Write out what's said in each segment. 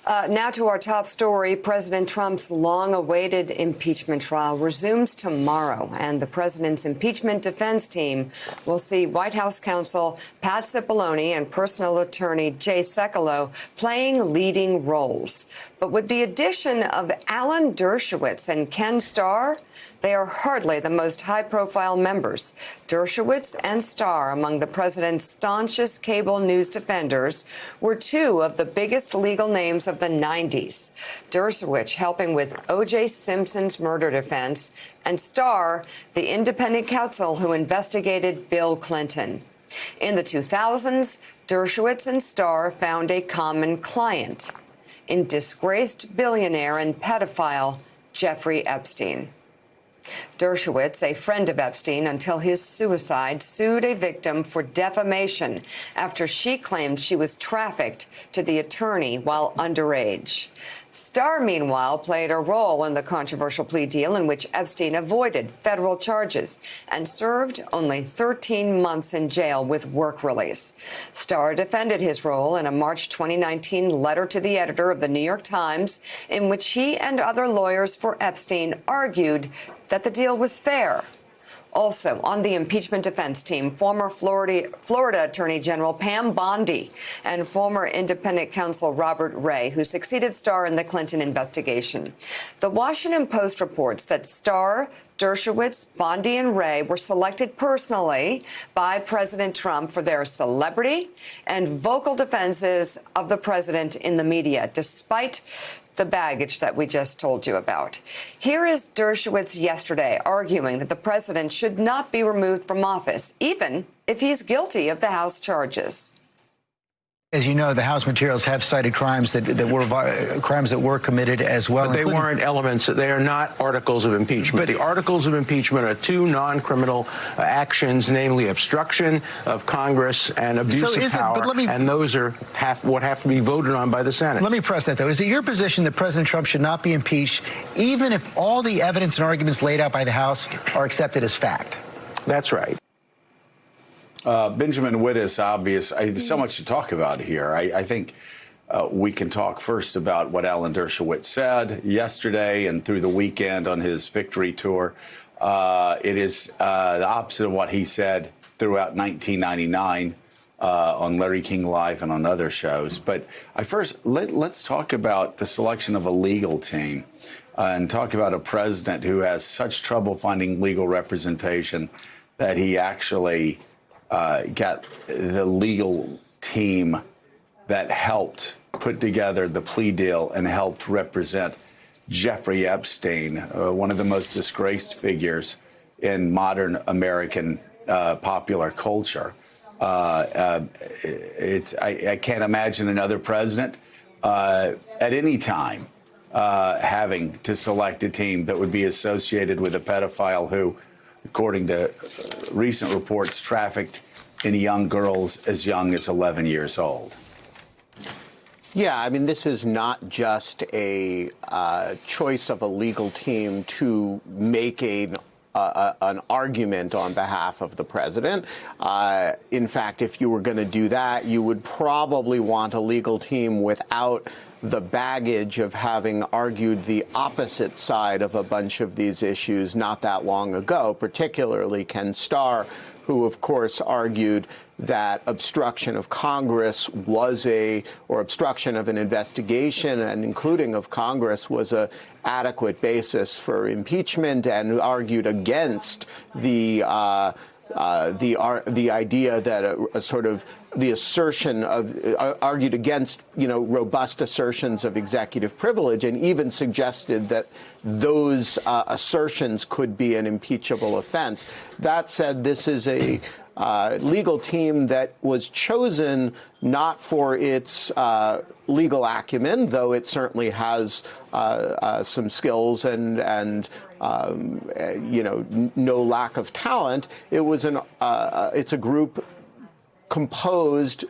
Now to our top story. President Trump's long-awaited impeachment trial resumes tomorrow, and the president's impeachment defense team will see White House counsel Pat Cipollone and personal attorney Jay Sekulow playing leading roles. But with the addition of Alan Dershowitz and Ken Starr, they are hardly the most high-profile members. Dershowitz and Starr, among the president's staunchest cable news defenders, were two of the biggest legal names of the 90s. Dershowitz helping with O.J. Simpson's murder defense, and Starr, the independent counsel who investigated Bill Clinton. In the 2000s, Dershowitz and Starr found a common client in disgraced billionaire and pedophile Jeffrey Epstein. Dershowitz, a friend of Epstein until his suicide, sued a victim for defamation after she claimed she was trafficked to the attorney while underage. Starr, meanwhile, played a role in the controversial plea deal in which Epstein avoided federal charges and served only 13 months in jail with work release. Starr defended his role in a March 2019 letter to the editor of the New York Times in which he and other lawyers for Epstein argued that the deal was fair. Also on the impeachment defense team, former Florida Attorney General Pam Bondi and former independent counsel Robert Ray, who succeeded Starr in the Clinton investigation. The Washington Post reports that Starr, Dershowitz, Bondi, and Ray were selected personally by President Trump for their celebrity and vocal defenses of the president in the media, despite the baggage that we just told you about. Here is Dershowitz yesterday arguing that the president should not be removed from office, even if he's guilty of the House charges. As you know, the House materials have cited crimes that were committed as well. But they weren't elements. They are not articles of impeachment. But the articles of impeachment are two non-criminal actions, namely obstruction of Congress and abuse of power. And those are what have to be voted on by the Senate. Let me press that, though. Is it your position that President Trump should not be impeached, even if all the evidence and arguments laid out by the House are accepted as fact? That's right. Benjamin Wittes, obvious. There's so much to talk about here. I think we can talk first about what Alan Dershowitz said yesterday and through the weekend on his victory tour. It is the opposite of what he said throughout 1999 on Larry King Live and on other shows. But let's talk about the selection of a legal team and talk about a president who has such trouble finding legal representation that he actually got the legal team that helped put together the plea deal and helped represent Jeffrey Epstein, one of the most disgraced figures in modern American popular culture. I can't imagine another president at any time having to select a team that would be associated with a pedophile who, according to recent reports, trafficked in young girls as young as 11 years old. Yeah, I mean, this is not just a choice of a legal team to make an argument on behalf of the president. In fact, if you were going to do that, you would probably want a legal team without the baggage of having argued the opposite side of a bunch of these issues not that long ago, particularly Ken Starr, who, of course, argued that obstruction of Congress or obstruction of an investigation, and including of Congress, was a adequate basis for impeachment, and argued against the idea that the assertion of argued against, robust assertions of executive privilege, and even suggested that those assertions could be an impeachable offense. That said, this is a legal team that was chosen not for its legal acumen, though it certainly has some skills and no lack of talent. It's a group composed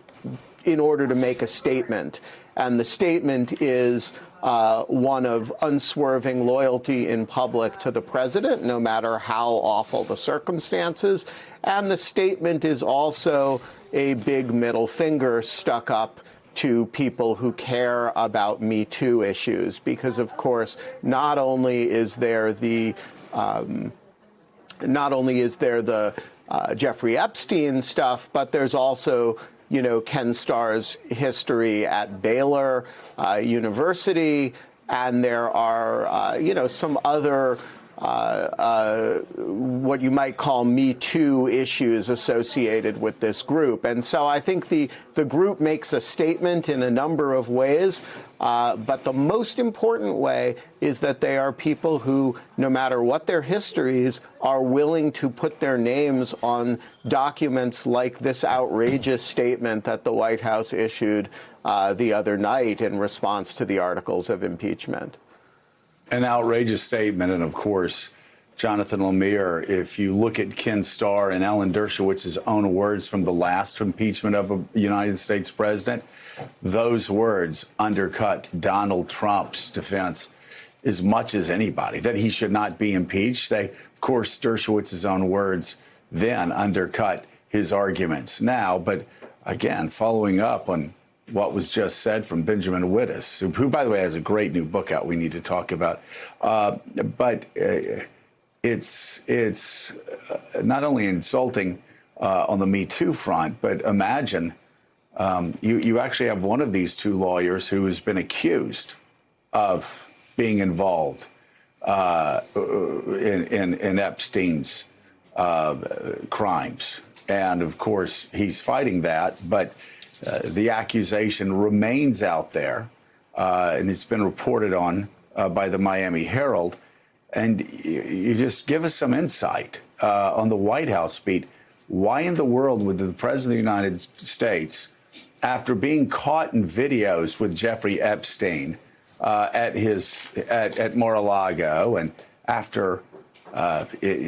in order to make a statement, and the statement is one of unswerving loyalty in public to the president, no matter how awful the circumstances. And the statement is also a big middle finger stuck up to people who care about Me Too issues, because, of course, not only is there the Jeffrey Epstein stuff, but there's also, you know, Ken Starr's history at Baylor University, and there are, you know, some other what you might call Me Too issues associated with this group. And so I think the group makes a statement in a number of ways, but the most important way is that they are people who, no matter what their histories, are willing to put their names on documents like this outrageous statement that the White House issued the other night in response to the articles of impeachment. An outrageous statement. And of course, Jonathan Lemire, if you look at Ken Starr and Alan Dershowitz's own words from the last impeachment of a United States president, those words undercut Donald Trump's defense as much as anybody, that he should not be impeached. They, of course, Dershowitz's own words then undercut his arguments now. But again, following up on what was just said from Benjamin Wittes, who, by the way, has a great new book out we need to talk about. But it's not only insulting on the Me Too front, but imagine you actually have one of these two lawyers who has been accused of being involved in Epstein's crimes. And, of course, he's fighting that, but the accusation remains out there, and it's been reported on by the Miami Herald. And you just give us some insight on the White House beat. Why in the world would the President of the United States, after being caught in videos with Jeffrey Epstein at Mar-a-Lago, and after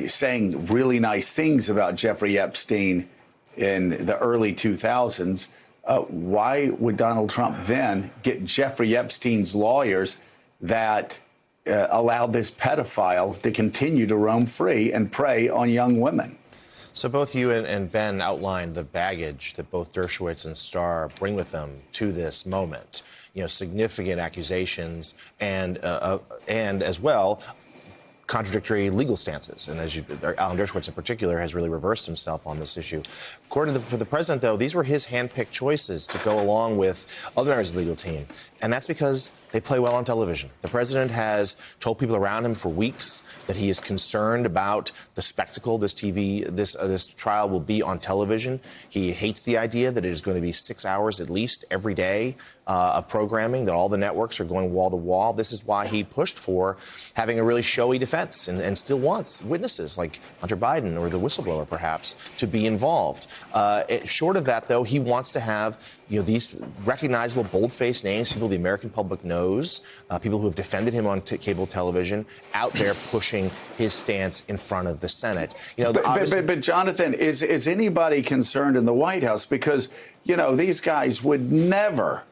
saying really nice things about Jeffrey Epstein in the early 2000s, why would Donald Trump then get Jeffrey Epstein's lawyers that allowed this pedophile to continue to roam free and prey on young women? So both you and Ben outlined the baggage that both Dershowitz and Starr bring with them to this moment. You know, significant accusations and as well contradictory legal stances. And as Alan Dershowitz in particular has really reversed himself on this issue. According to the president, though, these were his handpicked choices to go along with other members of the legal team. And that's because they play well on television. The president has told people around him for weeks that he is concerned about the spectacle this trial will be on television. He hates the idea that it is going to be 6 hours at least every day of programming, that all the networks are going wall to wall. This is why he pushed for having a really showy defense and still wants witnesses like Hunter Biden or the whistleblower, perhaps, to be involved. Short of that, though, he wants to have these recognizable, bold-faced names, people the American public knows, people who have defended him on cable television, out there pushing his stance in front of the Senate. But Jonathan, is anybody concerned in the White House? Because, these guys would never,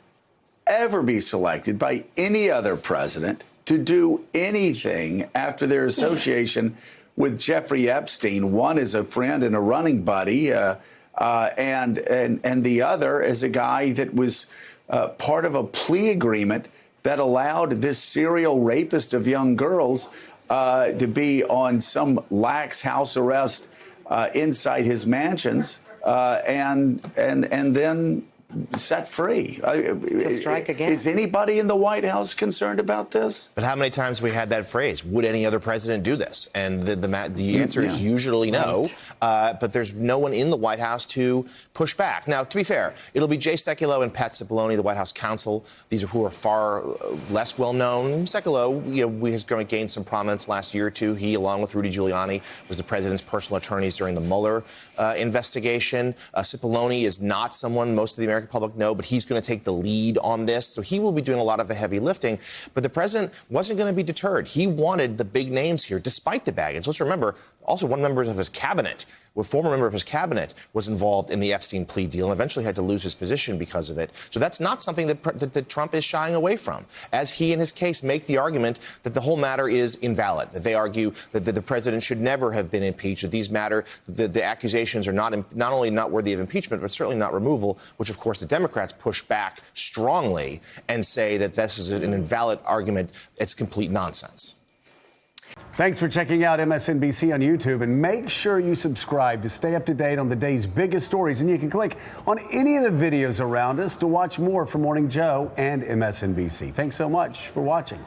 ever be selected by any other president to do anything after their association with Jeffrey Epstein. One is a friend and a running buddy, and the other is a guy that was part of a plea agreement that allowed this serial rapist of young girls to be on some lax house arrest inside his mansions and then set free. To strike again. Is anybody in the White House concerned about this? But how many times have we had that phrase? Would any other president do this? And the answer is usually no. Right. But there's no one in the White House to push back. Now, to be fair, it'll be Jay Sekulow and Pat Cipollone, the White House counsel. These are who are far less well known. Sekulow, has gained some prominence last year or two. He, along with Rudy Giuliani, was the president's personal attorneys during the Mueller investigation. Cipollone is not someone most of the American public know, but he's going to take the lead on this. So he will be doing a lot of the heavy lifting. But the president wasn't going to be deterred. He wanted the big names here, despite the baggage. Let's remember, also one member of his cabinet a former member of his cabinet, was involved in the Epstein plea deal and eventually had to lose his position because of it. So that's not something that Trump is shying away from, as he in his case make the argument that the whole matter is invalid, that they argue that the president should never have been impeached, that these matter, the accusations are not only not worthy of impeachment, but certainly not removal, which, of course, the Democrats push back strongly and say that this is an invalid argument. It's complete nonsense. Thanks for checking out MSNBC on YouTube, and make sure you subscribe to stay up to date on the day's biggest stories. And you can click on any of the videos around us to watch more from Morning Joe and MSNBC. Thanks so much for watching.